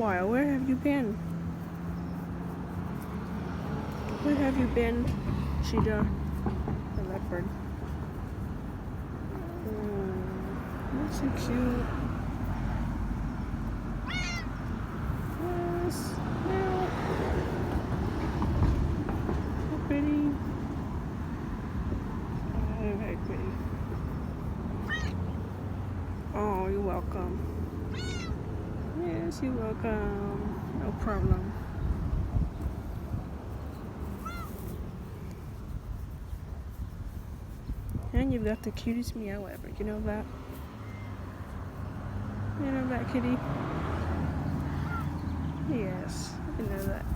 while. Where have you been? Where have you been, Cheetah, the leopard? That's so cute. Yes. Meow. So pretty. Oh, they're very pretty. Oh, you're welcome. Yes, you're welcome. No problem. And you've got the cutest meow ever. You know that? You know that, kitty? Yes, you know that.